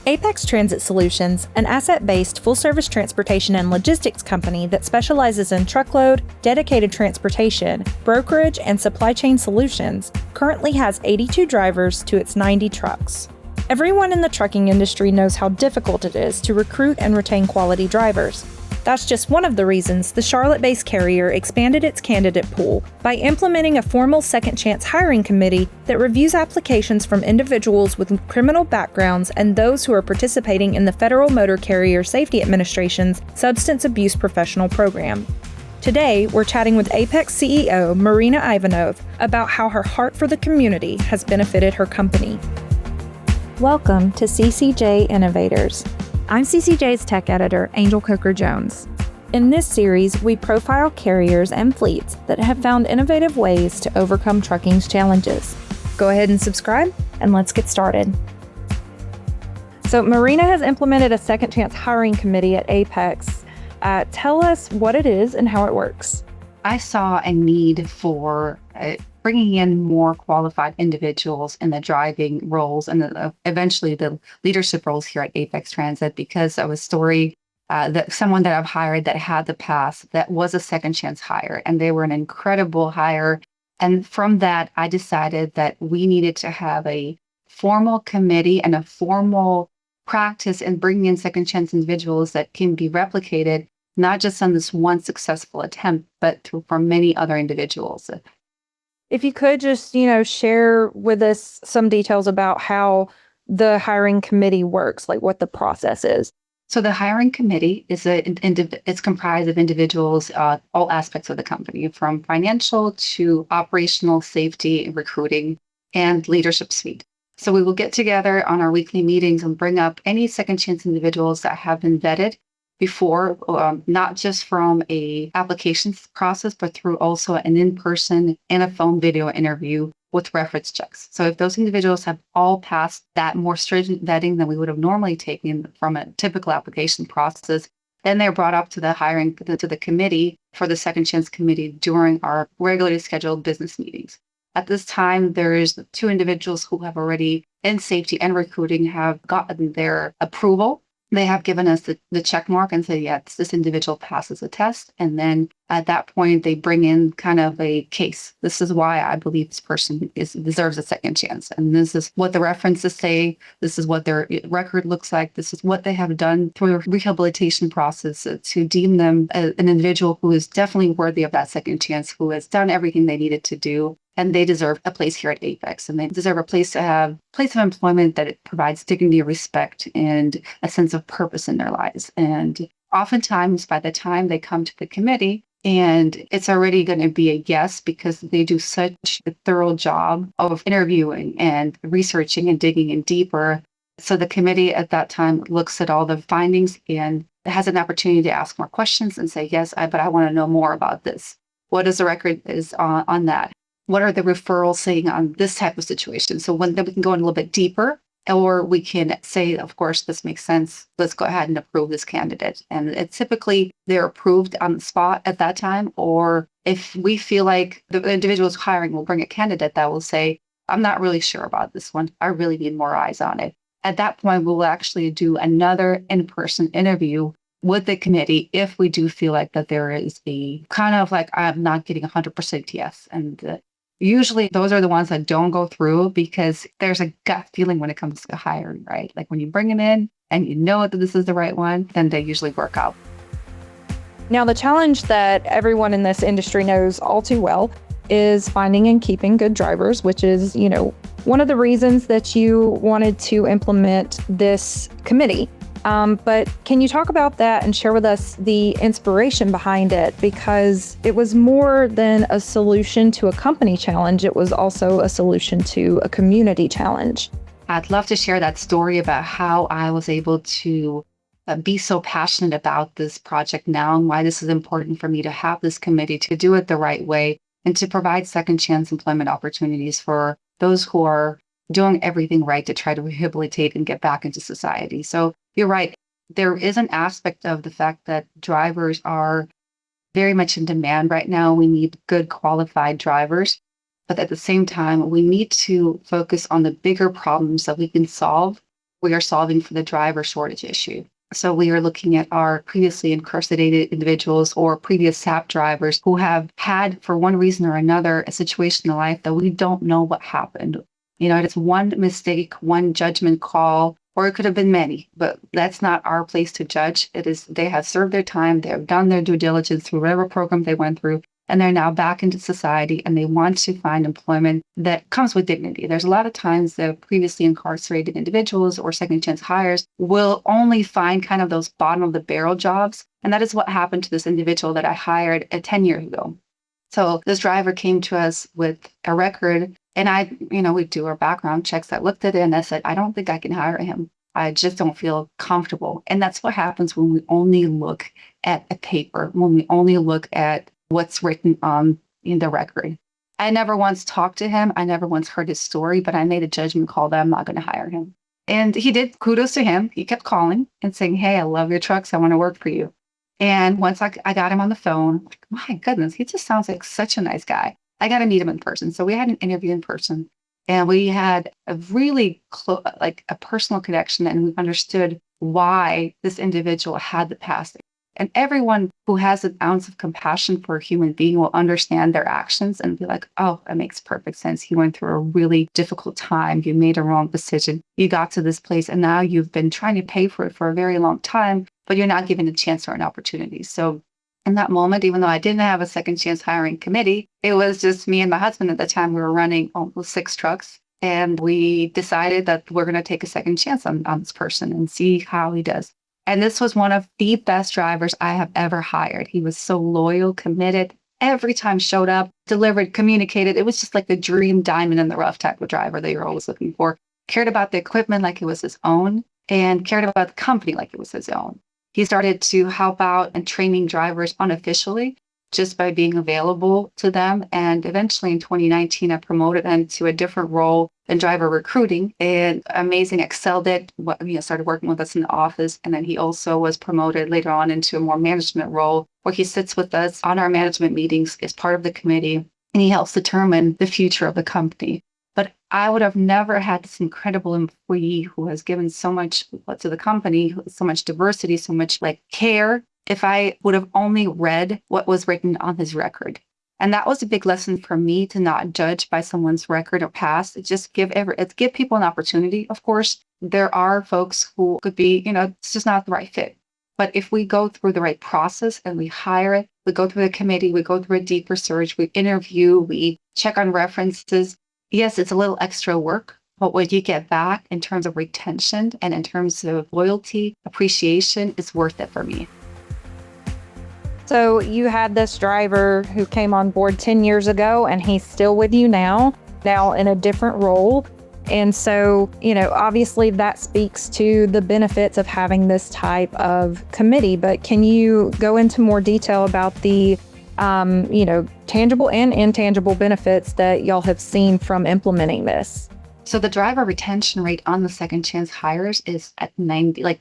Apex Transit Solutions, an asset-based full-service transportation and logistics company that specializes in truckload, dedicated transportation, brokerage, and supply chain solutions, currently has 82 drivers to its 90 trucks. Everyone in the trucking industry knows how difficult it is to recruit and retain quality drivers. That's just one of the reasons the Charlotte-based carrier expanded its candidate pool by implementing a formal second chance hiring committee that reviews applications from individuals with criminal backgrounds and those who are participating in the Federal Motor Carrier Safety Administration's Substance Abuse Professional Program. Today, we're chatting with Apex CEO Marina Ivanov about how her heart for the community has benefited her company. Welcome to CCJ Innovators. I'm CCJ's tech editor, Angel Coker-Jones. In this series, we profile carriers and fleets that have found innovative ways to overcome trucking's challenges. Go ahead and subscribe, and let's get started. So Marina has implemented a second chance hiring committee at Apex. Tell us what it is and how it works. I saw a need for bringing in more qualified individuals in the driving roles and eventually the leadership roles here at Apex Transit, because of a story that someone that I've hired that had the past that was a second chance hire, and they were an incredible hire. And from that, I decided that we needed to have a formal committee and a formal practice in bringing in second chance individuals that can be replicated, not just on this one successful attempt, but from many other individuals. If you could just, share with us some details about how the hiring committee works, like what the process is. So the hiring committee is it's comprised of individuals, all aspects of the company, from financial to operational, safety, recruiting, and leadership suite. So we will get together on our weekly meetings and bring up any second chance individuals that have been vetted before, not just from a applications process, but through also an in-person and a phone video interview with reference checks. So if those individuals have all passed that more stringent vetting than we would have normally taken from a typical application process, then they're brought up to the committee for the second chance committee during our regularly scheduled business meetings. At this time, there's 2 individuals who have already in safety and recruiting have gotten their approval. They have given us the check mark and say, yes, this individual passes a test. And then at that point, they bring in kind of a case. This is why I believe this person deserves a second chance. And this is what the references say. This is what their record looks like. This is what they have done through a rehabilitation process to deem them an individual who is definitely worthy of that second chance, who has done everything they needed to do. And they deserve a place here at Apex, and they deserve a place of employment that it provides dignity, respect, and a sense of purpose in their lives. And oftentimes, by the time they come to the committee, and it's already going to be a yes, because they do such a thorough job of interviewing and researching and digging in deeper. So the committee at that time looks at all the findings and has an opportunity to ask more questions and say, yes, but I want to know more about this. What is the record is on that? What are the referrals saying on this type of situation? So then we can go in a little bit deeper, or we can say, of course, this makes sense. Let's go ahead and approve this candidate. And it's typically they're approved on the spot at that time. Or if we feel like the individuals hiring will bring a candidate that will say, I'm not really sure about this one. I really need more eyes on it. At that point, we will actually do another in-person interview with the committee if we do feel like that there is a kind of like, I'm not getting 100% yes. And usually those are the ones that don't go through because there's a gut feeling when it comes to hiring, right? Like when you bring them in and you know that this is the right one, then they usually work out. Now, the challenge that everyone in this industry knows all too well is finding and keeping good drivers, which is, one of the reasons that you wanted to implement this committee. But can you talk about that and share with us the inspiration behind it? Because it was more than a solution to a company challenge. It was also a solution to a community challenge. I'd love to share that story about how I was able to be so passionate about this project now and why this is important for me to have this committee to do it the right way and to provide second chance employment opportunities for those who are doing everything right to try to rehabilitate and get back into society. So you're right. There is an aspect of the fact that drivers are very much in demand right now. We need good qualified drivers. But at the same time, we need to focus on the bigger problems that we can solve we are solving for the driver shortage issue. So we are looking at our previously incarcerated individuals or previous SAP drivers who have had, for one reason or another, a situation in life that we don't know what happened. It's one mistake, one judgment call, or it could have been many, but that's not our place to judge. It is, they have served their time, they have done their due diligence through whatever program they went through, and they're now back into society and they want to find employment that comes with dignity. There's a lot of times the previously incarcerated individuals or second chance hires will only find kind of those bottom of the barrel jobs. And that is what happened to this individual that I hired 10 years ago. So this driver came to us with a record and we do our background checks. I looked at it and I said, I don't think I can hire him. I just don't feel comfortable. And that's what happens when we only look at a paper, when we only look at what's written in the record. I never once talked to him. I never once heard his story, but I made a judgment call that I'm not going to hire him. And he did. Kudos to him. He kept calling and saying, hey, I love your trucks. I want to work for you. And once I got him on the phone, my goodness, he just sounds like such a nice guy. I got to meet him in person. So we had an interview in person and we had a really like a personal connection, and we understood why this individual had the past. And everyone who has an ounce of compassion for a human being will understand their actions and be like, oh, that makes perfect sense. He went through a really difficult time. You made a wrong decision. You got to this place and now you've been trying to pay for it for a very long time, but you're not given a chance or an opportunity. So in that moment, even though I didn't have a second chance hiring committee, it was just me and my husband at the time. We were running almost 6 trucks. And we decided that we're going to take a second chance on this person and see how he does. And this was one of the best drivers I have ever hired. He was so loyal, committed, every time showed up, delivered, communicated. It was just like the dream diamond in the rough type of driver that you're always looking for. Cared about the equipment like it was his own and cared about the company like it was his own. He started to help out and training drivers unofficially just by being available to them. And eventually in 2019, I promoted him to a different role in driver recruiting, and amazing, excelled it, started working with us in the office. And then he also was promoted later on into a more management role where he sits with us on our management meetings, is part of the committee, and he helps determine the future of the company. But I would have never had this incredible employee who has given so much to the company, so much diversity, so much care, if I would have only read what was written on his record. And that was a big lesson for me, to not judge by someone's record or past. Just give people an opportunity. Of course, there are folks who could be, it's just not the right fit. But if we go through the right process and we hire it, we go through the committee, we go through a deep research, we interview, we check on references. Yes, it's a little extra work, but what you get back in terms of retention and in terms of loyalty, appreciation, is worth it for me. So you had this driver who came on board 10 years ago, and he's still with you now in a different role. And so, obviously that speaks to the benefits of having this type of committee. But can you go into more detail about the, tangible and intangible benefits that y'all have seen from implementing this? So the driver retention rate on the second chance hires is at 90,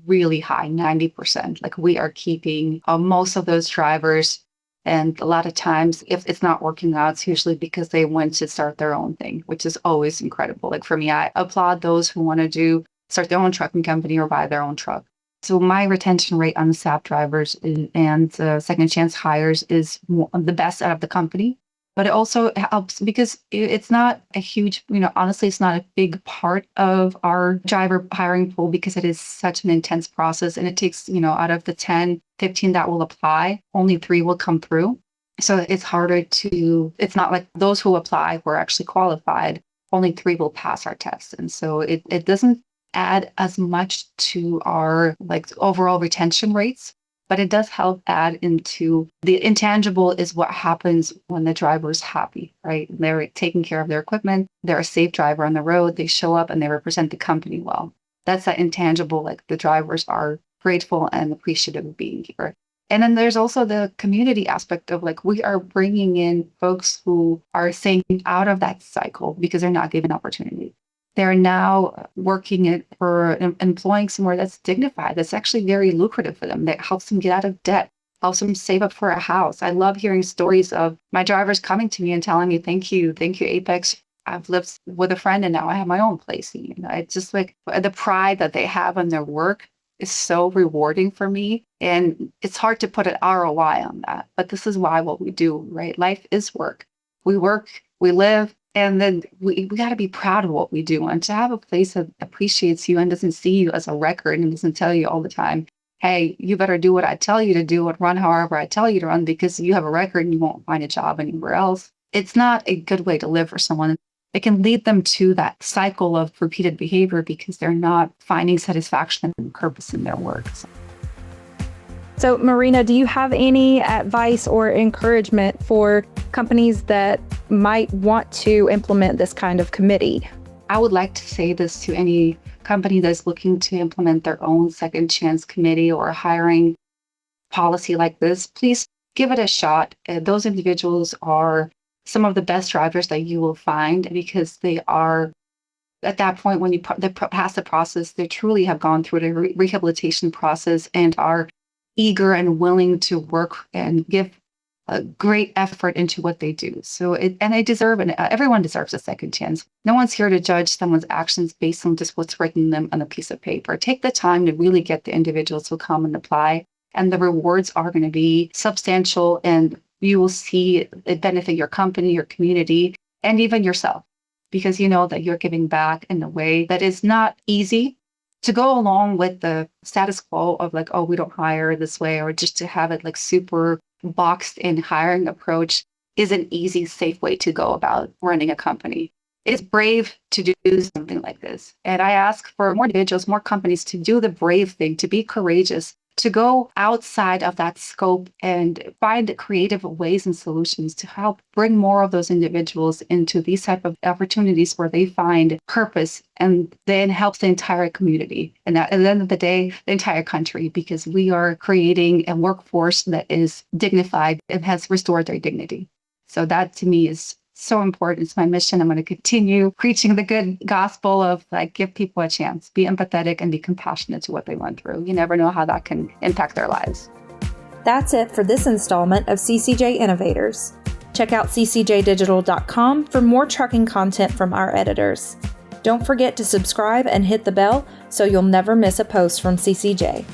really high, 90%. We are keeping most of those drivers. And a lot of times, if it's not working out, it's usually because they went to start their own thing, which is always incredible. For me, I applaud those who want to start their own trucking company or buy their own truck. So my retention rate on the SAP drivers and second chance hires is the best out of the company. But it also helps because it's not a huge, honestly, it's not a big part of our driver hiring pool because it is such an intense process. And it takes, out of the 10, 15 that will apply, only 3 will come through. So it's harder it's not like those who apply who are actually qualified, only 3 will pass our test. And so it doesn't add as much to our overall retention rates. But it does help add into the intangible is what happens when the driver is happy, right? They're taking care of their equipment. They're a safe driver on the road. They show up and they represent the company well. That's that intangible, the drivers are grateful and appreciative of being here. And then there's also the community aspect of we are bringing in folks who are staying out of that cycle because they're not given opportunity. They're now working for employing somewhere that's dignified, that's actually very lucrative for them, that helps them get out of debt, helps them save up for a house. I love hearing stories of my drivers coming to me and telling me, thank you, Apex, I've lived with a friend and now I have my own place. It's just like the pride that they have in their work is so rewarding for me. And it's hard to put an ROI on that. But this is why what we do, right? Life is work. We work, we live, and then we got to be proud of what we do. And to have a place that appreciates you and doesn't see you as a record and doesn't tell you all the time, hey, you better do what I tell you to do and run however I tell you to run because you have a record and you won't find a job anywhere else. It's not a good way to live for someone. It can lead them to that cycle of repeated behavior because they're not finding satisfaction and purpose in their work. So, Marina, do you have any advice or encouragement for companies that might want to implement this kind of committee? I would like to say this to any company that's looking to implement their own second chance committee or hiring policy like this. Please give it a shot. Those individuals are some of the best drivers that you will find because they are at that point when they pass the process, they truly have gone through the rehabilitation process and are eager and willing to work and give a great effort into what they do. So everyone deserves a second chance. No one's here to judge someone's actions based on just what's written them on a piece of paper. Take the time to really get the individuals who come and apply, and the rewards are going to be substantial, and you will see it benefit your company, your community, and even yourself, because you know that you're giving back in a way that is not easy. To go along with the status quo of like, oh, we don't hire this way, or just to have it like super boxed in hiring approach is an easy, safe way to go about running a company. It's brave to do something like this. And I ask for more individuals, more companies to do the brave thing, to be courageous, to go outside of that scope and find creative ways and solutions to help bring more of those individuals into these type of opportunities where they find purpose, and then helps the entire community. And at the end of the day, the entire country, because we are creating a workforce that is dignified and has restored their dignity. So that to me is so important. It's my mission. I'm going to continue preaching the good gospel of like, give people a chance, be empathetic and be compassionate to what they went through. You never know how that can impact their lives. That's it for this installment of CCJ Innovators. Check out ccjdigital.com for more trucking content from our editors. Don't forget to subscribe and hit the bell so you'll never miss a post from CCJ.